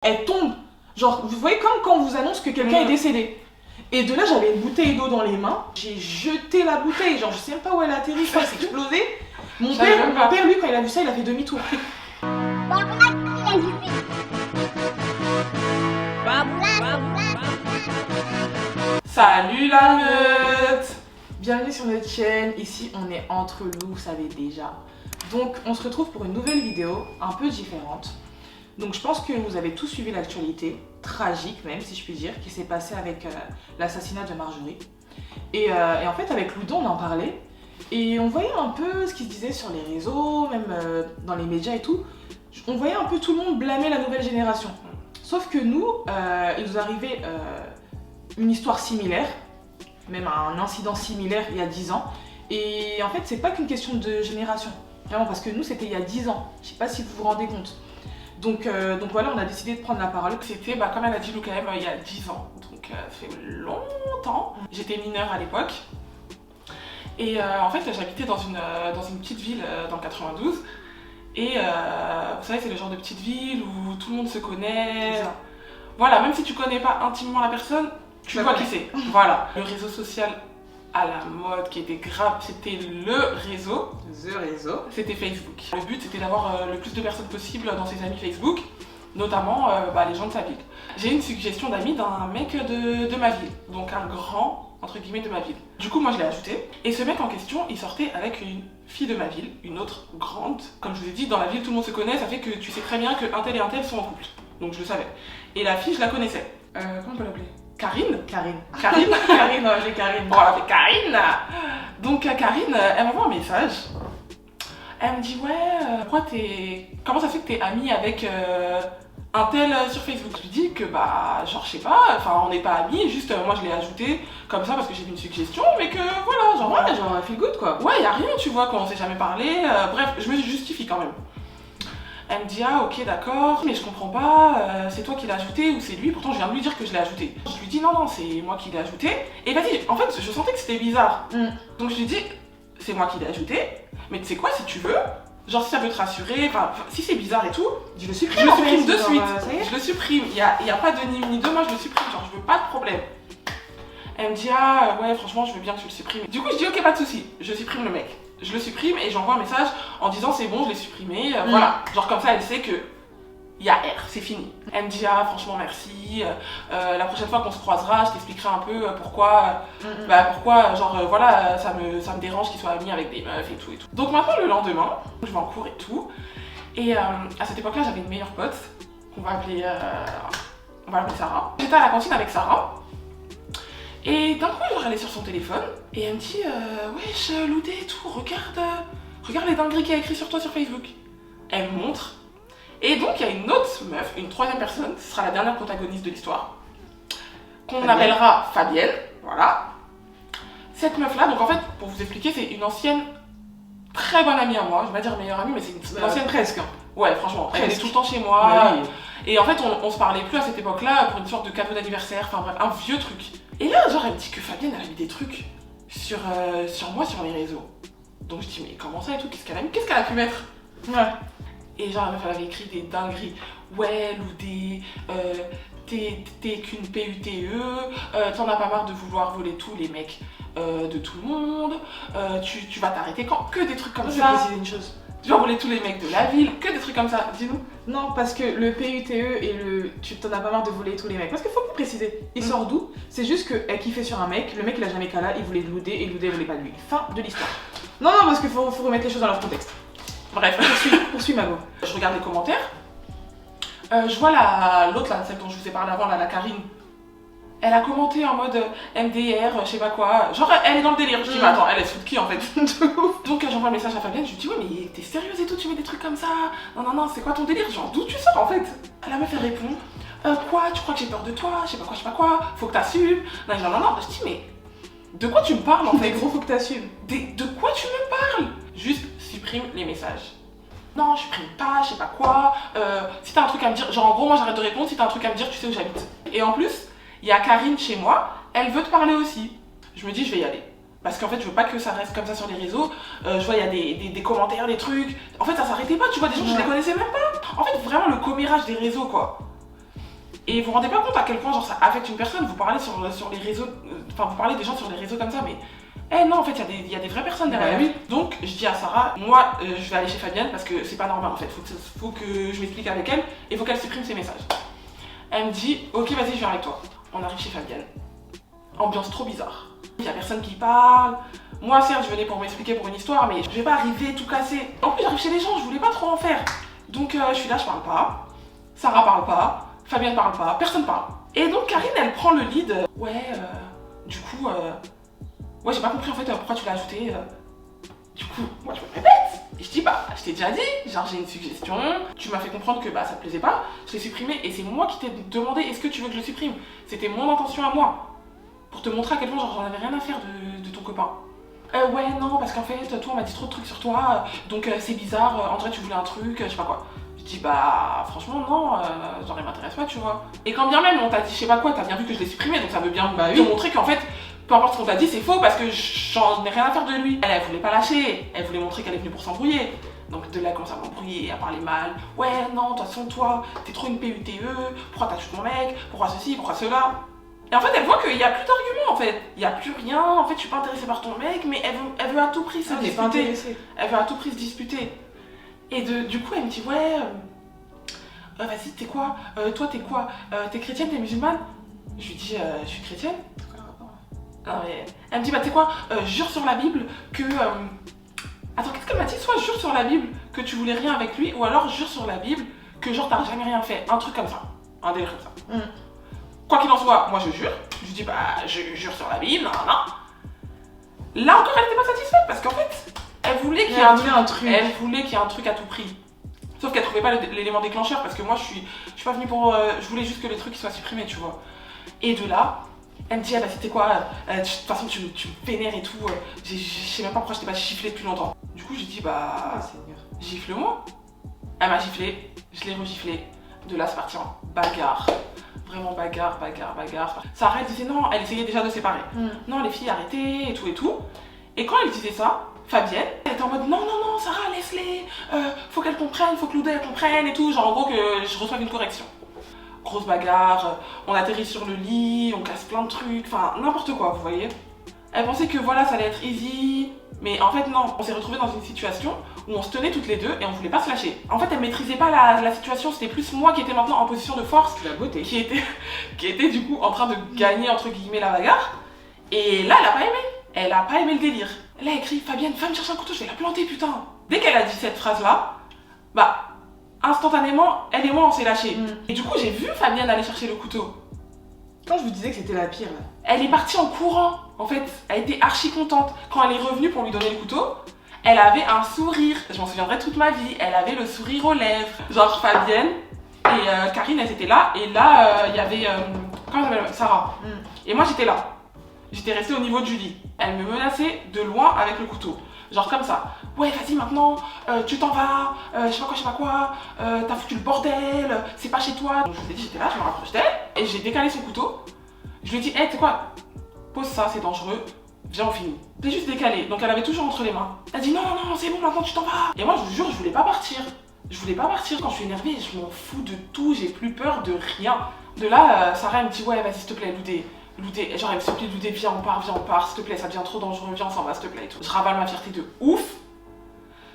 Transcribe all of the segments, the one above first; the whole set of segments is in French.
Elle tombe. Genre, vous voyez comme quand on vous annonce que quelqu'un est décédé. Et de là, j'avais une bouteille d'eau dans les mains. J'ai jeté la bouteille. Genre, je sais même pas où elle a atterri. Ça s'est explosé. Mon père, lui, quand il a vu ça, il a fait demi-tour. Salut la meute! Bienvenue sur notre chaîne. Ici, on est entre nous, vous savez déjà. Donc, on se retrouve pour une nouvelle vidéo, un peu différente. Donc, je pense que vous avez tous suivi l'actualité, tragique même, si je puis dire, qui s'est passée avec l'assassinat de Marjorie. Et en fait, avec Loudon, on en parlait. Et on voyait un peu ce qui se disait sur les réseaux, même dans les médias et tout. On voyait un peu tout le monde blâmer la nouvelle génération. Sauf que nous, il nous arrivait une histoire similaire, même un incident similaire il y a 10 ans. Et en fait, c'est pas qu'une question de génération. Vraiment, parce que nous, c'était il y a 10 ans. Je sais pas si vous vous rendez compte. Donc voilà, on a décidé de prendre la parole. C'était, comme elle a dit Lou quand même, il y a 10 ans. Donc ça fait longtemps. J'étais mineure à l'époque. Et en fait, j'habitais dans une petite ville dans le 92. Et vous savez, c'est le genre de petite ville où tout le monde se connaît. Voilà, même si tu connais pas intimement la personne, tu vois qui c'est. Voilà. Le réseau social à la mode qui était grave, c'était le réseau. The réseau. C'était Facebook. Le but, c'était d'avoir le plus de personnes possible dans ses amis Facebook, notamment les gens de sa ville. J'ai une suggestion d'amis d'un mec de ma ville, donc un grand, entre guillemets, de ma ville. Du coup, moi, je l'ai ajouté. Et ce mec en question, il sortait avec une fille de ma ville, une autre grande. Comme je vous ai dit, dans la ville, tout le monde se connaît, ça fait que tu sais très bien qu'un tel et un tel sont en couple. Donc je le savais. Et la fille, je la connaissais. Comment on peut l'appeler ? Karine. Karine, j'ai Karine. Bon, elle fait Karine. Donc Karine, elle m'envoie un message. Elle me dit comment ça fait que t'es amie avec un tel sur Facebook? Je lui dis que genre je sais pas, enfin on n'est pas amis, juste moi je l'ai ajouté comme ça parce que j'ai vu une suggestion, mais que voilà, genre Ouais, genre feel good quoi. ouais, y a rien, tu vois, quoi, on s'est jamais parlé, bref, je me justifie quand même. Elle me dit ah ok d'accord, mais je comprends pas, c'est toi qui l'as ajouté ou c'est lui, pourtant je viens de lui dire que je l'ai ajouté. Je lui dis non c'est moi qui l'ai ajouté, et vas-y, en fait je sentais que c'était bizarre. Donc je lui dis c'est moi qui l'ai ajouté, mais tu sais quoi, si tu veux, genre si ça peut te rassurer, enfin si c'est bizarre et tout, Je le supprime, de suite, je le supprime, y a pas de ni une ni deux, moi je le supprime, genre je veux pas de problème. Elle me dit ah ouais franchement je veux bien que tu le supprimes. Du coup je dis ok pas de souci, je supprime le mec. Je le supprime et j'envoie un message en disant c'est bon je l'ai supprimé, voilà. Genre comme ça elle sait que y a R, c'est fini. Elle me dit ah franchement merci, la prochaine fois qu'on se croisera je t'expliquerai un peu pourquoi, voilà ça me dérange qu'il soit ami avec des meufs et tout et tout. Donc maintenant le lendemain, je vais en cours et tout, et à cette époque-là j'avais une meilleure pote, on va l'appeler Sarah. J'étais à la cantine avec Sarah. Et d'un coup, elle est sur son téléphone et elle me dit wesh, Loudé et tout, regarde les dingueries qu'il y a écrit sur toi sur Facebook. Elle me montre. Et donc, il y a une autre meuf, une troisième personne, ce sera la dernière protagoniste de l'histoire, qu'on appellera Fabienne, voilà. Cette meuf-là, donc en fait, pour vous expliquer, c'est une ancienne, très bonne amie à moi, je vais pas dire meilleure amie, mais c'est une Ancienne presque. Ouais, franchement, presque. elle est tout le temps chez moi. Oui. Et en fait, on se parlait plus à cette époque-là pour une sorte de cadeau d'anniversaire, enfin bref, un vieux truc. Et là, genre, elle me dit que Fabienne, elle a mis des trucs sur moi, sur les réseaux. Donc je dis, mais comment ça et tout, qu'est-ce qu'elle a mis? Qu'est-ce qu'elle a pu mettre? Ouais. Et genre, la meuf, elle avait écrit des dingueries. Ouais, Loudé, t'es qu'une PUTE, t'en as pas marre de vouloir voler tous les mecs de tout le monde, tu vas t'arrêter quand? Que des trucs comme Je vais ça. préciser une chose. Tu vas voler tous les mecs de la ville, que des trucs comme ça, dis-nous. Non, parce que le PUTE et tu t'en as pas marre de voler tous les mecs. Parce qu'il faut préciser. Il sort d'où? C'est juste qu'elle kiffait sur un mec, le mec il a jamais qu'à là, il voulait Loudé et Loudé voulait pas de lui. Fin de l'histoire. Non, parce qu'il faut remettre les choses dans leur contexte. Bref, Poursuis Mago. je regarde les commentaires. Je vois l'autre là, celle dont je vous ai parlé avant, la Karine. Elle a commenté en mode MDR, je sais pas quoi. Genre, elle est dans le délire. Je dis, mais attends, elle est sous de qui en fait? Donc, j'envoie un message à Fabienne. Je lui dis, ouais, mais t'es sérieuse et tout, tu mets des trucs comme ça? Non, c'est quoi ton délire? Genre, d'où tu sors en fait? La meuf, elle répond, quoi? Tu crois que j'ai peur de toi? Je sais pas quoi. Faut que t'assumes. Non. Je dis, mais de quoi tu me parles en fait? Gros, faut que t'assumes. De quoi tu me parles? Juste supprime les messages. Non, je supprime pas, je sais pas quoi. Si t'as un truc à me dire, genre en gros, moi j'arrête de répondre. Si t'as un truc à me dire, tu sais où j'habite. Et en plus, il y a Karine chez moi, elle veut te parler aussi. Je me dis, je vais y aller. Parce qu'en fait, je veux pas que ça reste comme ça sur les réseaux. Je vois, il y a des commentaires, des trucs. En fait, ça s'arrêtait pas, tu vois, des gens, je les connaissais même pas. En fait, vraiment le commérage des réseaux, quoi. Et vous vous rendez pas compte à quel point genre, ça affecte une personne. Vous parlez sur les réseaux, vous parlez des gens sur les réseaux comme ça, mais non, en fait, il y a des vraies personnes derrière. Oui. Donc, je dis à Sarah, moi, je vais aller chez Fabienne parce que c'est pas normal en fait. Faut que je m'explique avec elle et faut qu'elle supprime ses messages. Elle me dit, ok, vas-y, je viens avec toi. On arrive chez Fabienne. Ambiance trop bizarre. Il y a personne qui parle. Moi, certes, je venais pour m'expliquer pour une histoire, mais je vais pas arriver tout casser. En plus, j'arrive chez les gens, je voulais pas trop en faire. Donc, je suis là, je parle pas. Sarah parle pas. Fabienne parle pas. Personne parle. Et donc, Karine, elle prend le lead. Ouais, du coup, ouais, j'ai pas compris en fait pourquoi tu l'as ajouté. Du coup, moi, je me répète. Et je dis, bah, je t'ai déjà dit, genre, j'ai une suggestion. Tu m'as fait comprendre que bah, ça te plaisait pas. Je l'ai supprimé et c'est moi qui t'ai demandé est-ce que tu veux que je le supprime. C'était mon intention à moi. Pour te montrer à quel point genre, j'en avais rien à faire de ton copain. Ouais, non, parce qu'en fait, toi, on m'a dit trop de trucs sur toi, donc c'est bizarre, André, tu voulais un truc, je sais pas quoi. Je dis, bah, franchement, non, genre, il m'intéresse pas, tu vois. Et quand bien même, on t'a dit, je sais pas quoi, t'as bien vu que je l'ai supprimé, donc ça veut bien te montrer qu'en fait, peu importe ce qu'on t'a dit, c'est faux, parce que j'en ai rien à faire de lui. Elle voulait pas lâcher, elle voulait montrer qu'elle est venue pour s'embrouiller. Donc de là, elle commence à m'embrouiller, à parler mal. Ouais, non, de toute façon, toi, t'es trop une PUTE, pourquoi t'achètes mon mec, pourquoi ceci, pourquoi cela. Et en fait, elle voit qu'il n'y a plus d'arguments en fait. Il n'y a plus rien. En fait, je suis pas intéressée par ton mec, mais elle veut à tout prix se disputer. Elle veut à tout prix se disputer. Et du coup, elle me dit ouais, vas-y, t'es quoi toi, t'es quoi t'es chrétienne, t'es musulmane? Je lui dis je suis chrétienne. Non, mais... Elle me dit bah t'es quoi jure sur la Bible que attends, qu'est-ce qu'elle m'a dit? Soit jure sur la Bible que tu voulais rien avec lui, ou alors jure sur la Bible que genre t'as jamais rien fait. Un truc comme ça. Un délire comme ça. Quoi qu'il en soit, moi je jure. Je dis bah je jure sur la Bible, non. Là encore elle n'était pas satisfaite parce qu'en fait elle voulait qu'il y ait un truc. Elle voulait qu'il y ait un truc à tout prix. Sauf qu'elle trouvait pas l'élément déclencheur parce que moi je suis pas venue pour. Je voulais juste que les trucs soient supprimés, tu vois. Et de là, elle me dit ah bah c'était quoi de toute façon tu me vénères et tout. Je sais même pas pourquoi je t'ai pas giflé depuis longtemps. Du coup j'ai dit bah gifle-moi. Elle m'a giflé, je l'ai regiflé. De là c'est parti en bagarre. Vraiment bagarre. Sarah elle disait non, elle essayait déjà de séparer. Non les filles arrêtez et tout et tout. Et quand elle disait ça, Fabienne, elle était en mode non Sarah laisse-les, faut qu'elle comprenne, faut que Loudé elle comprenne et tout. Genre en gros que je reçoive une correction. Grosse bagarre, on atterrit sur le lit, on casse plein de trucs, enfin n'importe quoi vous voyez. Elle pensait que voilà ça allait être easy. Mais en fait non, on s'est retrouvés dans une situation où on se tenait toutes les deux et on voulait pas se lâcher. En fait elle maîtrisait pas la situation, c'était plus moi qui étais maintenant en position de force, la beauté, qui était du coup en train de gagner entre guillemets la bagarre. Et là elle a pas aimé le délire. Là elle crie Fabienne, va me chercher un couteau, je vais la planter putain. Dès qu'elle a dit cette phrase là, bah instantanément elle et moi on s'est lâchés. Et du coup j'ai vu Fabienne aller chercher le couteau. Quand je vous disais que c'était la pire, elle est partie en courant. En fait, elle était archi contente. Quand elle est revenue pour lui donner le couteau, elle avait un sourire. Je m'en souviendrai toute ma vie. Elle avait le sourire aux lèvres. Genre Fabienne et Karine, elles étaient là. Et là, il y avait comment elle s'appelle, Sarah. Et moi, j'étais là. J'étais restée au niveau du lit. Elle me menaçait de loin avec le couteau. Genre comme ça. Ouais, vas-y maintenant, tu t'en vas, je sais pas quoi, t'as foutu le bordel, c'est pas chez toi. Donc je vous ai dit, j'étais là, je me rapproche d'elle, et j'ai décalé son couteau. Je lui ai dit, hey, tu sais quoi, pose ça, c'est dangereux, viens, on finit. J'ai juste décalé, donc elle avait toujours entre les mains. Elle a dit, non, c'est bon, maintenant tu t'en vas. Et moi, je vous jure, je voulais pas partir. Je voulais pas partir quand je suis énervée, je m'en fous de tout, j'ai plus peur de rien. De là, Sarah, elle me dit, ouais, vas-y, s'il te plaît, Loudé, genre elle me supplie, Loudé, viens, on part, s'il te plaît, ça devient trop dangereux, viens, on s'en va, s'il te plaît, et tout. Je ravale ma fierté de ouf.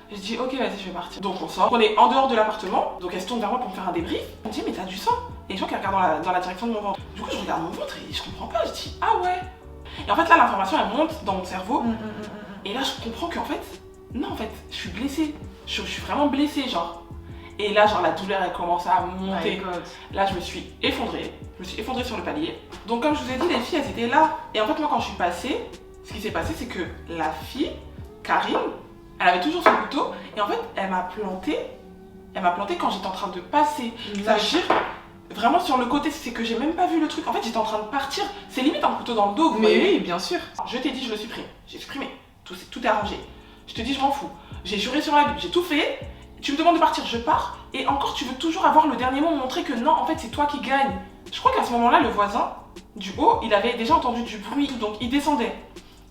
Je dis ok vas-y je vais partir. Donc on sort, on est en dehors de l'appartement, donc elle se tourne vers moi pour me faire un débrief. Elle me dit mais t'as du sang. Et je vois qu'elle regarde dans la direction de mon ventre. Du coup je regarde mon ventre et je comprends pas, je dis ah ouais. Et en fait là l'information elle monte dans mon cerveau. Et là je comprends qu'en fait, non en fait, je suis blessée. Je suis vraiment blessée genre. Et là genre la douleur elle commence à monter. Là je me suis effondrée. Sur le palier. Donc comme je vous ai dit les filles elles étaient là. Et en fait moi quand je suis passée, ce qui s'est passé c'est que la fille, Karine, elle avait toujours son couteau et en fait elle m'a planté quand j'étais en train de passer. Ça veut dire vraiment sur le côté, c'est que j'ai même pas vu le truc. En fait j'étais en train de partir, c'est limite un couteau dans le dos. Mais oui bien sûr. Je t'ai dit je le supprime, j'ai supprimé, tout est arrangé. Je te dis je m'en fous, j'ai juré sur la Bible, j'ai tout fait. Tu me demandes de partir, je pars et encore tu veux toujours avoir le dernier mot, montrer que non en fait c'est toi qui gagne. Je crois qu'à ce moment là le voisin du haut il avait déjà entendu du bruit donc il descendait.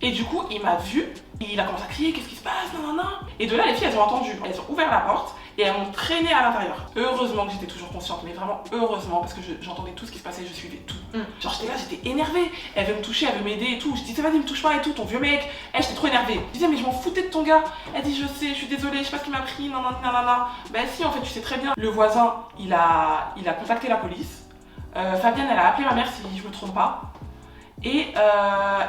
Et du coup, il m'a vu, il a commencé à crier, qu'est-ce qui se passe, non. Et de là, les filles, elles ont entendu. Elles ont ouvert la porte et elles m'ont traînée à l'intérieur. Heureusement que j'étais toujours consciente, mais vraiment heureusement, parce que j'entendais tout ce qui se passait, je suivais tout. Genre j'étais là, j'étais énervée, elle veut me toucher, elle veut m'aider et tout. Je disais vas-y me touche pas et tout, ton vieux mec. J'étais trop énervée. Je disais mais je m'en foutais de ton gars. Elle dit je sais, je suis désolée, je sais pas ce qu'il m'a pris, nanana. Ben si en fait tu sais très bien. Le voisin, il a contacté la police. Fabienne elle a appelé ma mère si je me trompe pas. Et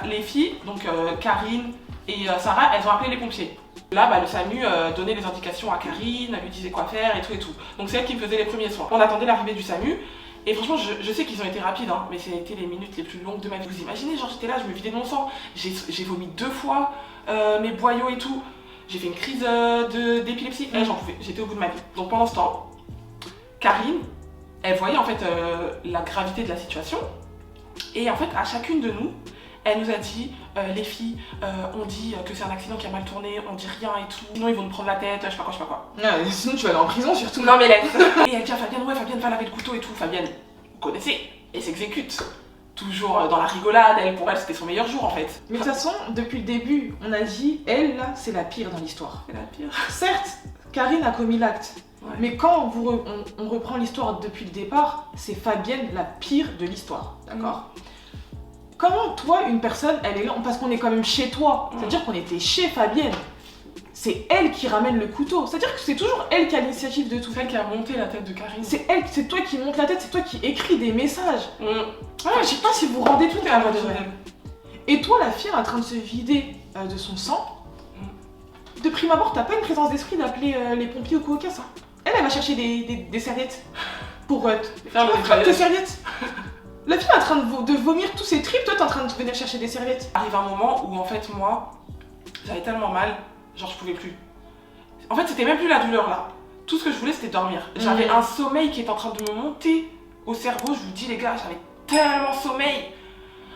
les filles, donc Karine et Sarah, elles ont appelé les pompiers. Là, le SAMU donnait les indications à Karine, elle lui disait quoi faire et tout et tout. Donc c'est elle qui me faisait les premiers soins. On attendait l'arrivée du SAMU. Et franchement, je sais qu'ils ont été rapides, hein, mais ça a été les minutes les plus longues de ma vie. Vous imaginez, genre j'étais là, je me vidais de mon sang. J'ai vomi 2 fois, mes boyaux et tout. J'ai fait une crise d'épilepsie. J'en pouvais, j'étais au bout de ma vie. Donc pendant ce temps, Karine, elle voyait en fait la gravité de la situation. Et en fait, à chacune de nous, elle nous a dit, les filles, on dit que c'est un accident qui a mal tourné, on dit rien et tout. Sinon ils vont nous prendre la tête, je sais pas quoi. Ouais, sinon tu vas aller en prison surtout. Non mais laisse. Et elle dit à Fabienne, ouais Fabienne va laver le couteau et tout. Fabienne, vous connaissez, et s'exécute. Toujours dans la rigolade, pour elle c'était son meilleur jour en fait. Mais de toute façon, depuis le début, on a dit, elle là, c'est la pire dans l'histoire. C'est la pire. Certes, Karine a commis l'acte. Ouais. Mais quand on reprend l'histoire depuis le départ, c'est Fabienne la pire de l'histoire, d'accord ? Comment toi, une personne, elle est là, parce qu'on est quand même chez toi, c'est-à-dire qu'on était chez Fabienne, c'est elle qui ramène le couteau, c'est-à-dire que c'est toujours elle qui a l'initiative de tout. C'est elle qui a monté la tête de Karine. C'est elle, c'est toi qui monte la tête, c'est toi qui écris des messages. Ouais, je sais pas si vous rendez tout à votre vrai. Et toi, la fille, elle est en train de se vider de son sang. De prime abord, t'as pas une présence d'esprit d'appeler les pompiers ou quoi que ça. Elle va chercher des serviettes pour faire tes serviettes. La fille est en train de vomir tous ses tripes, toi t'es en train de venir chercher des serviettes. Arrive un moment où en fait moi, j'avais tellement mal, genre je pouvais plus. En fait c'était même plus la douleur là. Tout ce que je voulais c'était dormir. J'avais un sommeil qui est en train de me monter au cerveau, je vous dis les gars, j'avais tellement sommeil.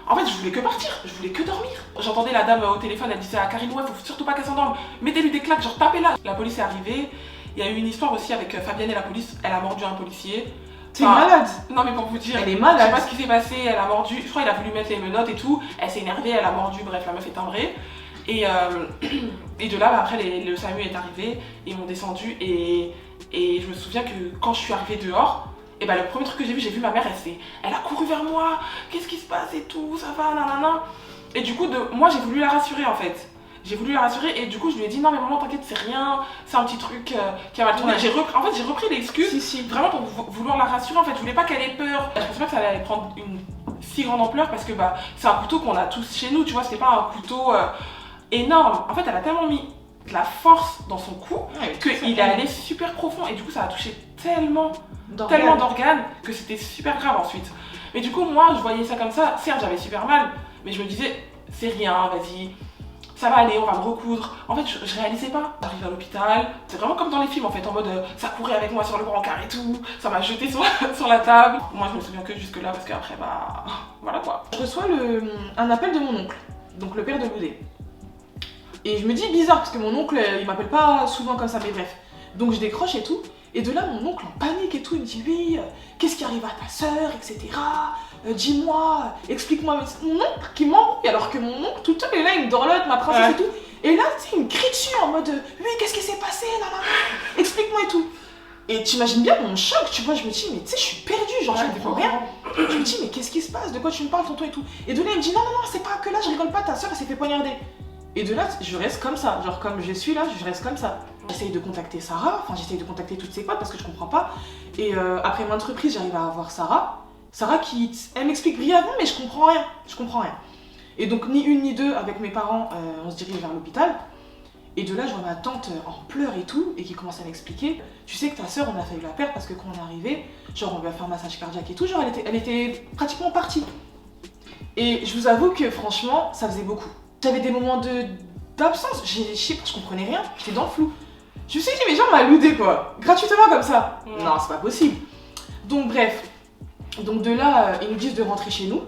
En fait je voulais que partir, je voulais que dormir. J'entendais la dame au téléphone, elle disait à Karine, ouais faut surtout pas qu'elle s'endorme, mettez-lui des claques, genre tapez-la. La police est arrivée, il y a eu une histoire aussi avec Fabienne et la police, elle a mordu un policier. T'es malade. Non mais pour vous dire, elle est malade. Je sais pas ce qui s'est passé, elle a mordu, je crois qu'il a voulu mettre les menottes et tout, elle s'est énervée, elle a mordu, bref la meuf est timbrée. Et de là après le SAMU est arrivé, ils m'ont descendu et je me souviens que quand je suis arrivée dehors, et le premier truc que j'ai vu ma mère, elle a couru vers moi, qu'est-ce qui se passe et tout, ça va, nanana. Et du coup moi j'ai voulu la rassurer en fait. J'ai voulu la rassurer et du coup je lui ai dit non mais maman t'inquiète c'est rien, c'est un petit truc qui a mal tourné. En fait j'ai repris l'excuse vraiment pour vouloir la rassurer en fait, je voulais pas qu'elle ait peur. Je pensais pas que ça allait prendre une si grande ampleur parce que c'est un couteau qu'on a tous chez nous, tu vois, c'était pas un couteau énorme. En fait elle a tellement mis de la force dans son cou qu'il est allé super profond et du coup ça a touché tellement d'organes que c'était super grave ensuite. Mais du coup moi je voyais ça comme ça, certes j'avais super mal, mais je me disais c'est rien, vas-y. Ça va aller, on va me recoudre. En fait, je réalisais pas. J'arrive à l'hôpital, c'est vraiment comme dans les films en fait, en mode ça courait avec moi sur le brancard et tout, ça m'a jeté sur la table. Moi, je me souviens que jusque là parce qu'après, voilà quoi. Je reçois un appel de mon oncle, donc le père de Loudé. Et je me dis bizarre parce que mon oncle, il m'appelle pas souvent comme ça, mais bref. Donc je décroche et tout. Et de là, mon oncle en panique et tout, il me dit oui, qu'est-ce qui arrive à ta sœur, etc. Dis-moi, explique-moi. Mon oncle qui m'embrouille alors que mon oncle tout le temps il est là, il me dorlote, ma princesse et tout. Et là, tu sais, il me crie dessus en mode oui, qu'est-ce qui s'est passé, explique-moi et tout. Et t'imagines bien mon choc, tu vois, je me dis mais tu sais, je suis perdue, genre je comprends rien. Je me dis mais qu'est-ce qui se passe, de quoi tu me parles, tonton et tout. Et de là, il me dit non, c'est pas que là, je rigole pas, ta sœur elle s'est fait poignarder. Et de là, je reste comme ça, genre comme je suis là, je reste comme ça. J'essaye de contacter Sarah, j'essaye de contacter toutes ses potes parce que je comprends pas. Et après maintes reprises, j'arrive à avoir Sarah. Sarah elle m'explique brièvement, mais je comprends rien. Et donc ni une ni deux, avec mes parents, on se dirige vers l'hôpital. Et de là, je vois ma tante en pleurs et tout, et qui commence à m'expliquer. Tu sais que ta sœur, on a failli la perdre parce que quand on est arrivé, genre on lui a fait un massage cardiaque et tout, genre elle était pratiquement partie. Et je vous avoue que franchement, ça faisait beaucoup. J'avais des moments d'absence, je sais pas, je comprenais rien, j'étais dans le flou. Je me suis dit, mais genre, m'a loudé quoi, gratuitement comme ça. Non, c'est pas possible. Donc bref, donc de là, ils nous disent de rentrer chez nous.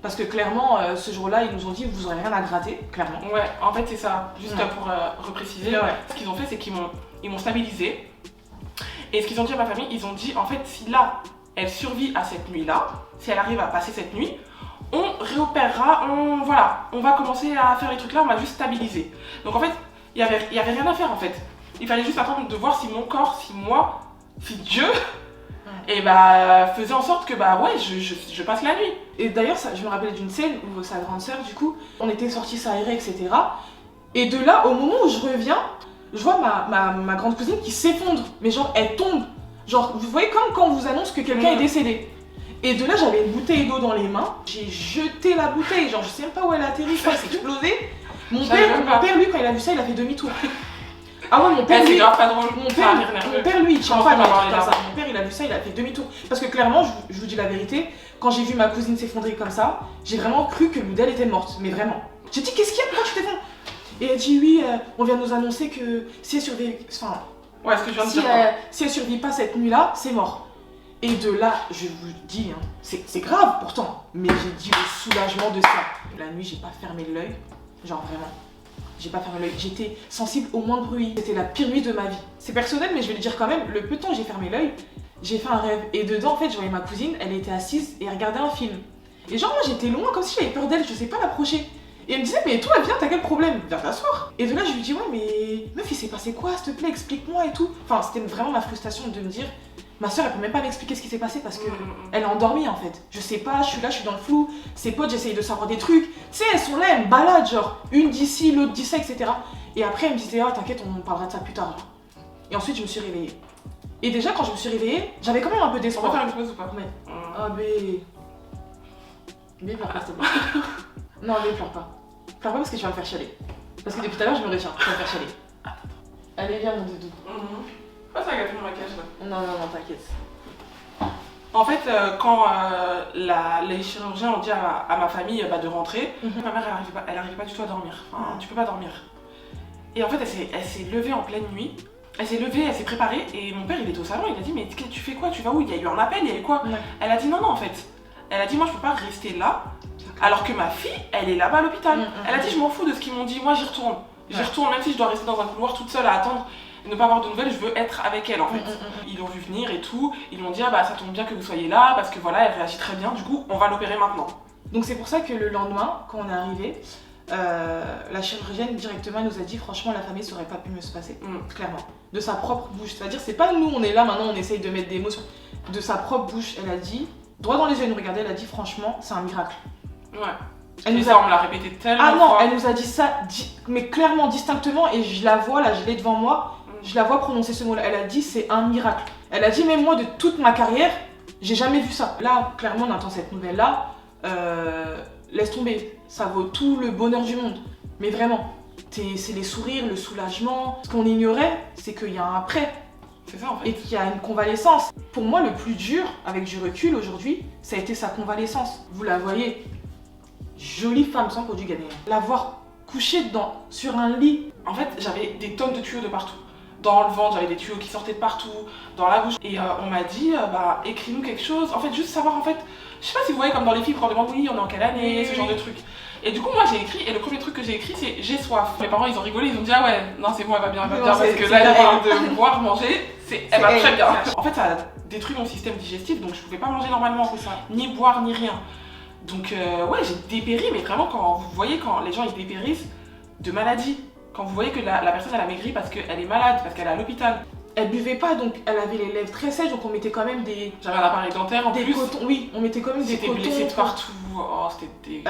Parce que clairement, ce jour-là, ils nous ont dit, vous aurez rien à gratter, clairement. Ouais, en fait c'est ça, juste pour repréciser. Ce qu'ils ont fait, c'est qu'ils m'ont stabilisé. Et ce qu'ils ont dit à ma famille, ils ont dit, en fait, si là, elle survit à cette nuit-là, si elle arrive à passer cette nuit, on réopérera, on va commencer à faire les trucs là, on va juste stabiliser. Donc en fait, il y avait rien à faire en fait. Il fallait juste attendre de voir si mon corps, si Dieu, et bah faisait en sorte que bah ouais, je passe la nuit. Et d'ailleurs, je me rappelle d'une scène où sa grande sœur, du coup, on était sortis s'aérer, etc. Et de là, au moment où je reviens, je vois ma grande cousine qui s'effondre. Mais genre, elle tombe. Genre, vous voyez comme quand on vous annonce que quelqu'un est décédé. Et de là, j'avais une bouteille d'eau dans les mains. J'ai jeté la bouteille. Genre, je sais même pas où elle a atterri. Ça s'est explosé. Mon père, lui, quand il a vu ça, il a fait demi-tour. Ah ouais, mon père, lui, c'est pas drôle. mon père, lui, il tient pas dans les trucs comme ça. Mon père, il a vu ça, il a fait demi-tour. Parce que clairement, je vous dis la vérité, quand j'ai vu ma cousine s'effondrer comme ça, j'ai vraiment cru que l'une d'elles était morte. Mais vraiment. J'ai dit, qu'est-ce qu'il y a? Pourquoi tu t'effondres? Et elle dit, oui, on vient de nous annoncer que si elle survit, enfin, ouais, ce que je viens de dire, si elle survit pas cette nuit-là, c'est mort. Et de là, je vous dis, hein, c'est grave pourtant, mais j'ai dit le soulagement de ça. La nuit, j'ai pas fermé l'œil, genre vraiment. J'ai pas fermé l'œil, j'étais sensible au moindre bruit. C'était la pire nuit de ma vie. C'est personnel, mais je vais le dire quand même, le peu de temps que j'ai fermé l'œil, j'ai fait un rêve. Et dedans, en fait, je voyais ma cousine, elle était assise et elle regardait un film. Et genre, moi, j'étais loin, comme si j'avais peur d'elle, je sais pas l'approcher. Et elle me disait, mais toi, viens, t'as quel problème? Viens t'asseoir. Et de là, je lui dis, ouais, mais meuf, il s'est passé quoi, s'il te plaît, explique-moi et tout. Enfin, c'était vraiment ma frustration de me dire, ma soeur, elle peut même pas m'expliquer ce qui s'est passé parce que elle est endormie en fait. Je sais pas, je suis dans le flou. Ses potes, j'essaye de savoir des trucs. Tu sais, elles sont là, elles me baladent, genre, une d'ici, l'autre d'ici, etc. Et après, elle me disait, oh, t'inquiète, on parlera de ça plus tard. Et ensuite, je me suis réveillée. Et déjà, quand je me suis réveillée, j'avais quand même un peu d'espoir. On va faire une pause ou pas? Ouais. Ah, bé, pleure pas, s'il te plaît. Non, bé, pleure pas. Pleure pas parce que tu vas me faire chialer. Parce que depuis tout à l'heure, je me retiens. Tu vas me faire chialer. Allez, viens, mon doudou. Pourquoi ça a gâté mon maquillage là? Non, t'inquiète. En fait, quand les chirurgiens ont dit à ma famille de rentrer, ma mère elle arrivait pas du tout à dormir. Enfin, tu peux pas dormir. Et en fait, elle s'est levée en pleine nuit. Elle s'est levée, elle s'est préparée et mon père il était au salon, il a dit mais tu fais quoi? Tu vas où? Il y a eu un appel, il y a eu quoi? Elle a dit non en fait. Elle a dit moi je peux pas rester là alors que ma fille elle est là-bas à l'hôpital. Elle a dit je m'en fous de ce qu'ils m'ont dit, moi j'y retourne. J'y retourne même si je dois rester dans un couloir toute seule à attendre et ne pas avoir de nouvelles, je veux être avec elle en fait. Ils l'ont vu venir et tout, ils lui ont dit ah bah ça tombe bien que vous soyez là parce que voilà elle réagit très bien, du coup on va l'opérer maintenant. Donc c'est pour ça que le lendemain quand on est arrivé, la chirurgienne directement nous a dit franchement la famille ça aurait pas pu mieux se passer, clairement. De sa propre bouche, c'est-à-dire c'est pas nous on est là maintenant on essaye de mettre des mots sur... De sa propre bouche elle a dit, droit dans les yeux elle nous regardait, elle a dit franchement c'est un miracle. Ouais. On me l'a répété tellement Ah non, fois. elle nous a dit ça, mais clairement, distinctement, et je la vois là, je l'ai devant moi, je la vois prononcer ce mot-là. Elle a dit c'est un miracle. Elle a dit même moi de toute ma carrière, j'ai jamais vu ça. Là, clairement, on entend cette nouvelle-là, laisse tomber, ça vaut tout le bonheur du monde. Mais vraiment, c'est les sourires, le soulagement. Ce qu'on ignorait, c'est qu'il y a un après. C'est ça en fait. Et qu'il y a une convalescence. Pour moi, le plus dur, avec du recul aujourd'hui, ça a été sa convalescence. Vous la voyez. Jolie femme sans produit gagné. La voir couchée sur un lit. En fait, j'avais des tonnes de tuyaux de partout. Dans le ventre, j'avais des tuyaux qui sortaient de partout, dans la bouche. Et on m'a dit, écris-nous quelque chose. En fait, juste savoir, en fait, je sais pas si vous voyez comme dans les films, quand on demande oui, on est en quelle année, ce genre de truc. Et du coup, moi j'ai écrit, et le premier truc que j'ai écrit, c'est j'ai soif. Mes parents, ils ont rigolé, ils ont dit, ah ouais, non, c'est bon, elle va bien, parce que là, elle parle de boire, manger, elle va très bien. En fait, ça a détruit mon système digestif, donc je pouvais pas manger normalement, ni boire, ni rien. Donc ouais, j'ai dépéri, mais vraiment quand vous voyez quand les gens ils dépérissent de maladie, quand vous voyez que la personne elle a maigri parce qu'elle est malade, parce qu'elle est à l'hôpital. Elle buvait pas, donc elle avait les lèvres très sèches, donc on mettait quand même des... J'avais un appareil dentaire en plus. Cotons, oui, on mettait quand même des cotons. C'était blessé de partout, oh c'était...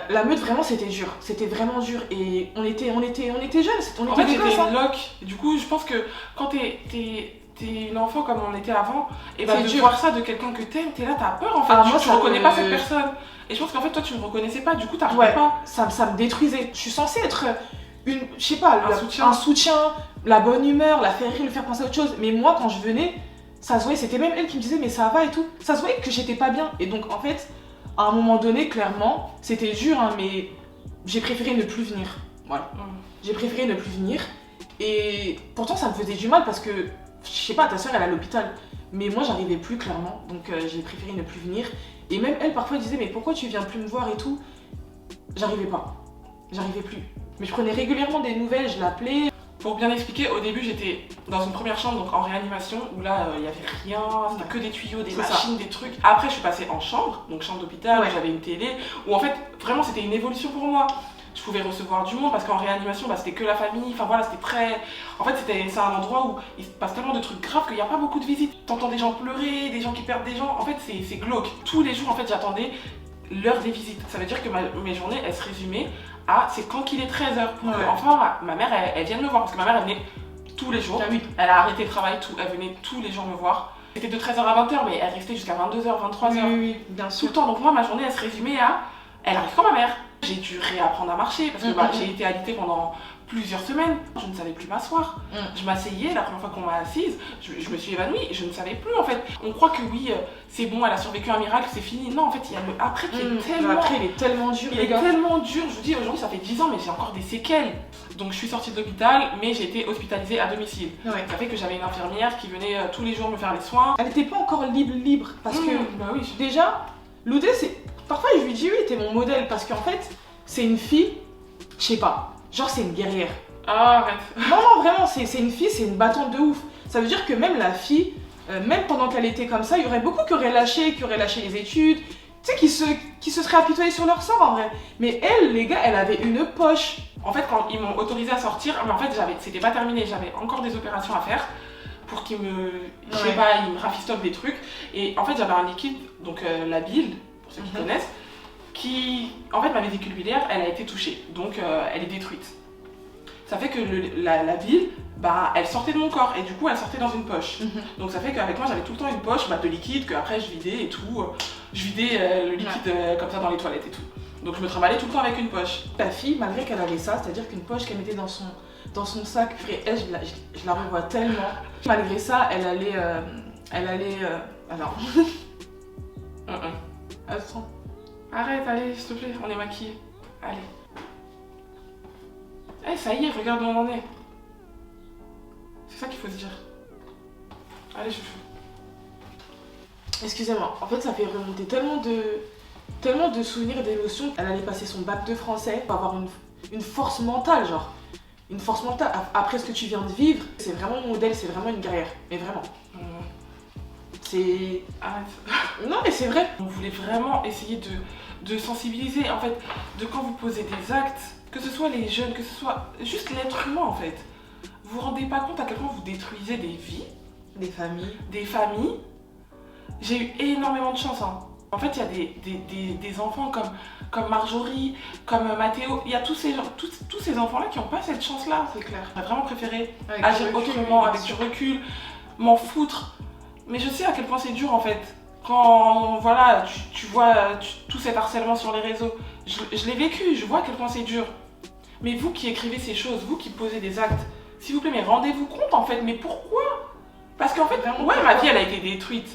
La meute vraiment c'était dur, c'était vraiment dur et on était jeunes, en fait j'étais une loque, du coup je pense que quand t'es une enfant comme on était avant, et bah de voir ça de quelqu'un que t'aimes, t'es là, t'as peur en fait, moi, tu reconnais pas cette personne. Et je pense qu'en fait toi tu me reconnaissais pas, du coup t'arrivais pas. Ça me détruisait. Je suis censée être je sais pas, un soutien, la bonne humeur, la faire rire, le faire penser à autre chose. Mais moi quand je venais, ça se voyait, c'était même elle qui me disait mais ça va et tout. Ça se voyait que j'étais pas bien. Et donc en fait, à un moment donné, clairement, c'était dur hein, mais j'ai préféré ne plus venir. Voilà. J'ai préféré ne plus venir. Et pourtant ça me faisait du mal parce que, je sais pas, ta soeur elle est à l'hôpital. Mais moi j'arrivais plus clairement, donc j'ai préféré ne plus venir. Et même elle parfois elle disait mais pourquoi tu viens plus me voir et tout. J'arrivais pas, j'arrivais plus. Mais je prenais régulièrement des nouvelles, je l'appelais. Pour bien expliquer, au début j'étais dans une première chambre, donc en réanimation, où là il y avait rien, c'était que des tuyaux, des machines, des trucs. Après je suis passée en chambre, donc chambre d'hôpital, où j'avais une télé, où en fait vraiment c'était une évolution pour moi. je pouvais recevoir du monde parce qu'en réanimation, bah, c'était que la famille. Enfin voilà, c'était très. En fait, c'est un endroit où il se passe tellement de trucs graves qu'il n'y a pas beaucoup de visites. T'entends des gens pleurer, des gens qui perdent des gens. En fait, c'est glauque. Tous les jours, en fait, j'attendais l'heure des visites. Ça veut dire que mes journées, elles se résumaient à c'est quand qu'il est 13h. Pour que, enfin, ma mère, elle vienne me voir parce que ma mère, elle venait tous les jours. Ah oui. Elle a arrêté le travail, elle venait tous les jours me voir. C'était de 13h à 20h, mais elle restait jusqu'à 22h, 23h. Oui, bien Tout sûr. le temps. Donc moi, ma journée, elle se résumait à elle arrive quand ma mère. J'ai dû réapprendre à marcher parce que j'ai été alitée pendant plusieurs semaines. Je ne savais plus m'asseoir. Je m'asseyais, la première fois qu'on m'a assise, je me suis évanouie, je ne savais plus en fait. On croit que oui, c'est bon, elle a survécu un miracle, c'est fini. Non, en fait, il y a le après qui est tellement... Après, il est tellement dur, Il est tellement dur. Je vous dis, aujourd'hui, ça fait 10 ans, mais j'ai encore des séquelles. Donc je suis sortie de l'hôpital, mais j'ai été hospitalisée à domicile. Ouais. Ça fait que j'avais une infirmière qui venait tous les jours me faire les soins. Elle n'était pas encore libre parce que bah oui, déjà, Loudé, c'est... Parfois, je lui dis, oui, t'es mon modèle parce qu'en fait, c'est une fille, je sais pas, genre c'est une guerrière. Ah, arrête. Non, vraiment, c'est une fille, c'est une battante de ouf. Ça veut dire que même la fille, même pendant qu'elle était comme ça, il y aurait beaucoup qui auraient lâché les études, tu sais, qui se seraient apitoyés sur leur sort en vrai. Mais elle, les gars, elle avait une poche. En fait, quand ils m'ont autorisée à sortir, mais en fait, c'était pas terminé, j'avais encore des opérations à faire pour qu'ils me, je sais pas, ils me rafistolent des trucs. Et en fait, j'avais un liquide, donc la bile, pour ceux qui connaissent, qui, en fait, ma vésicule biliaire, elle a été touchée, donc elle est détruite. Ça fait que la bile, bah, elle sortait de mon corps et du coup, elle sortait dans une poche. Donc ça fait qu'avec moi, j'avais tout le temps une poche de liquide que après je vidais et tout. Je vidais le liquide comme ça dans les toilettes et tout. Donc je me trimballais tout le temps avec une poche. La fille, malgré qu'elle avait ça, c'est-à-dire qu'une poche qu'elle mettait dans son sac, et elle, je la revois tellement. Malgré ça, elle allait alors. Attends. Arrête, allez, s'il te plaît, on est maquillés. Allez. Eh, ça y est, regarde où on en est. C'est ça qu'il faut se dire. Allez, chouchou. Excusez-moi, en fait, ça fait remonter tellement de souvenirs et d'émotions. Elle allait passer son bac de français pour avoir une force mentale, genre. Une force mentale. Après ce que tu viens de vivre, c'est vraiment mon modèle, c'est vraiment une guerrière. Mais vraiment. C'est... Arrête. Non, mais c'est vrai. On voulait vraiment essayer de sensibiliser, en fait, de quand vous posez des actes, que ce soit les jeunes, que ce soit juste l'être humain, en fait. Vous vous rendez pas compte à quel point vous détruisez des vies, des familles. J'ai eu énormément de chance, hein. En fait, il y a des enfants comme Marjorie, comme Mathéo, il y a tous ces enfants-là qui n'ont pas cette chance-là. C'est clair. J'aurais vraiment préféré Avec agir du recul, autrement, avec du recul, m'en foutre. Mais je sais à quel point c'est dur, en fait. Quand, voilà, tu vois tout cet harcèlement sur les réseaux, je l'ai vécu, je vois à quel point c'est dur. Mais vous qui écrivez ces choses, vous qui posez des actes, s'il vous plaît, mais rendez-vous compte, en fait. Mais pourquoi? Parce qu'en fait, ouais, ma vie, elle a été détruite.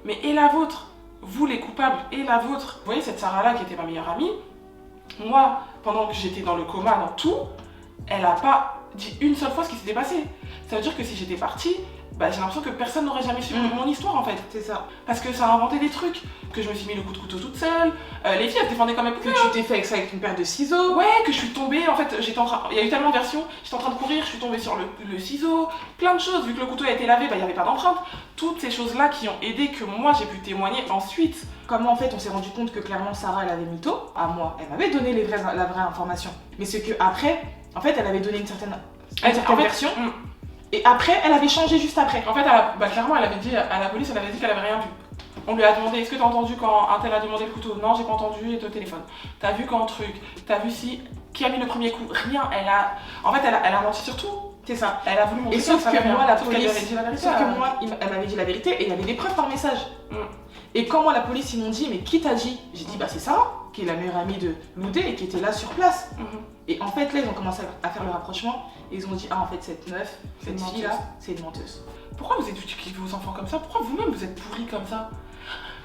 Mais et la vôtre? Vous les coupables et la vôtre. Vous voyez cette Sarah-là qui était ma meilleure amie, moi, pendant que j'étais dans le coma, dans tout, elle a pas dit une seule fois ce qui s'était passé. Ça veut dire que si j'étais partie, bah, j'ai l'impression que personne n'aurait jamais su mon histoire en fait. C'est ça. Parce que ça a inventé des trucs, que je me suis mis le coup de couteau toute seule, les filles elles se défendaient quand même plus. Que tu t'es fait ça avec une paire de ciseaux. Ouais, que je suis tombée, en fait, il y a eu tellement de versions, j'étais en train de courir, je suis tombée sur le ciseau, plein de choses, vu que le couteau a été lavé, bah, il n'y avait pas d'empreinte. Toutes ces choses-là qui ont aidé que moi j'ai pu témoigner ensuite. Comment en fait on s'est rendu compte que clairement Sarah elle avait mytho à moi, elle m'avait donné la vraie information. Mais c'est que après, en fait elle avait donné une certaine version. Et après, elle avait changé juste après. En fait, clairement, elle avait dit à la police, elle avait dit qu'elle avait rien vu. On lui a demandé, est-ce que t'as entendu quand un tel a demandé le couteau? Non, j'ai pas entendu, il était au téléphone. T'as vu quand truc? T'as vu si... Qui a mis le premier coup? Rien, En fait, elle a menti sur tout. C'est ça. Elle a voulu montrer ça. Et sauf que moi, la police... Sauf que moi, elle m'avait dit la vérité et il y avait des preuves par message. Et quand moi, la police, ils m'ont dit, mais qui t'a dit? J'ai dit, bah c'est Sarah, qui est la meilleure amie de Loudé et qui était là sur place. Et en fait, là, ils ont commencé à faire le rapprochement. Et ils ont dit, ah, en fait, cette meuf, cette fille-là, c'est une menteuse. Pourquoi vous éduquez vos enfants comme ça? Pourquoi vous-même, vous êtes pourris comme ça?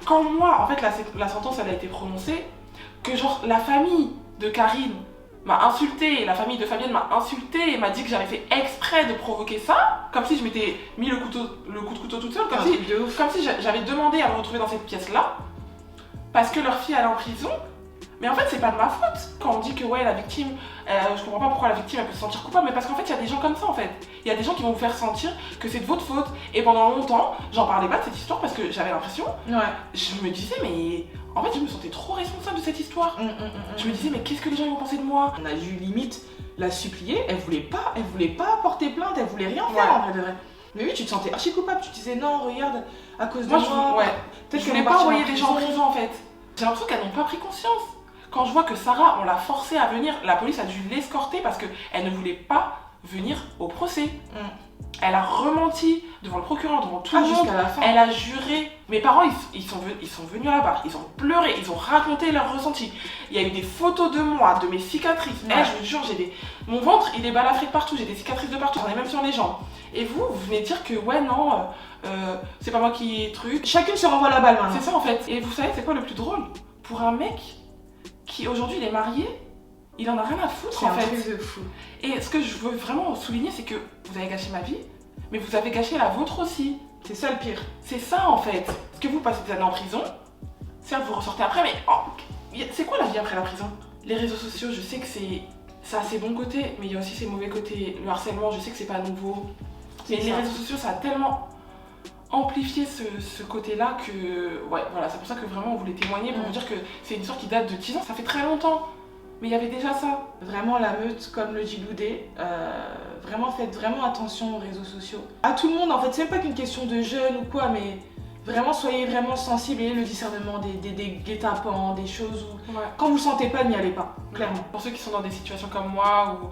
Quand moi, en fait, la sentence, elle a été prononcée, que genre, la famille de Karine m'a insultée, la famille de Fabienne m'a insultée et m'a dit que j'avais fait exprès de provoquer ça, comme si je m'étais mis le coup de couteau toute seule, comme si j'avais demandé à me retrouver dans cette pièce-là, parce que leur fille allait en prison. Mais en fait, c'est pas de ma faute. Quand on dit que ouais, la victime, je comprends pas pourquoi la victime elle peut se sentir coupable, mais parce qu'en fait, il y a des gens comme ça en fait. Il y a des gens qui vont vous faire sentir que c'est de votre faute. Et pendant longtemps, j'en parlais pas de cette histoire parce que j'avais l'impression, je me disais, mais en fait, je me sentais trop responsable de cette histoire. Je me disais, mais qu'est-ce que les gens vont penser de moi? On a dû limite la supplier, elle voulait pas porter plainte, elle voulait rien faire en vrai de vrai. Mais oui, tu te sentais archi coupable, tu te disais non, regarde, à cause de moi. Peut-être je voulais pas envoyer des gens en prison en fait. J'ai l'impression qu'elles n'ont pas pris conscience. Quand je vois que Sarah, on l'a forcée à venir, la police a dû l'escorter parce qu'elle ne voulait pas venir au procès. Elle a rementi devant le procureur, devant tout le monde. Jusqu'à la fin. Elle a juré. Mes parents, ils sont venus à la barre. Ils ont pleuré, ils ont raconté leurs ressentis. Il y a eu des photos de moi, de mes cicatrices. Je vous jure, mon ventre, il est balafré de partout. J'ai des cicatrices de partout. J'en ai même sur les jambes. Et vous venez dire que ouais, non, c'est pas moi qui ai truc. Chacune se renvoie la balle maintenant. C'est ça en fait. Et vous savez, c'est quoi le plus drôle? Pour un mec qui aujourd'hui il est marié, il en a rien à foutre en fait. C'est un truc de fou. Et ce que je veux vraiment souligner, c'est que vous avez gâché ma vie, mais vous avez gâché la vôtre aussi. C'est ça le pire. C'est ça en fait. Parce que vous passez des années en prison, certes vous ressortez après, mais c'est quoi la vie après la prison? Les réseaux sociaux, je sais que ça a ses bons côtés, mais il y a aussi ses mauvais côtés. Le harcèlement, je sais que c'est pas nouveau. Mais les réseaux sociaux, ça a tellement amplifié ce côté-là que... Ouais, voilà, c'est pour ça que vraiment on voulait témoigner pour vous dire que c'est une histoire qui date de 10 ans, ça fait très longtemps. Mais il y avait déjà ça. Vraiment la meute, comme le dit Loudé, vraiment faites vraiment attention aux réseaux sociaux. À tout le monde, en fait, c'est même pas qu'une question de jeunes ou quoi, mais vraiment soyez vraiment sensibles et le discernement des guet-apens, des choses où... Quand vous le sentez pas, n'y allez pas, clairement. Pour ceux qui sont dans des situations comme moi, où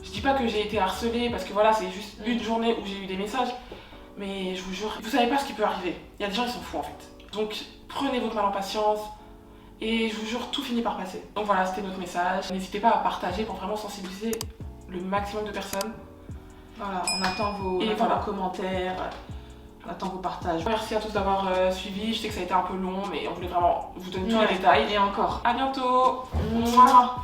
je dis pas que j'ai été harcelée, parce que voilà, c'est juste une journée où j'ai eu des messages, mais je vous jure, vous savez pas ce qui peut arriver. Il y a des gens qui sont fous en fait. Donc prenez votre mal en patience. Et je vous jure, tout finit par passer. Donc voilà, c'était notre message. N'hésitez pas à partager pour vraiment sensibiliser le maximum de personnes. Voilà, on attend vos commentaires, on attend vos partages. Merci à tous d'avoir suivi. Je sais que ça a été un peu long, mais on voulait vraiment vous donner tous les détails. Et encore. À bientôt. Mouah.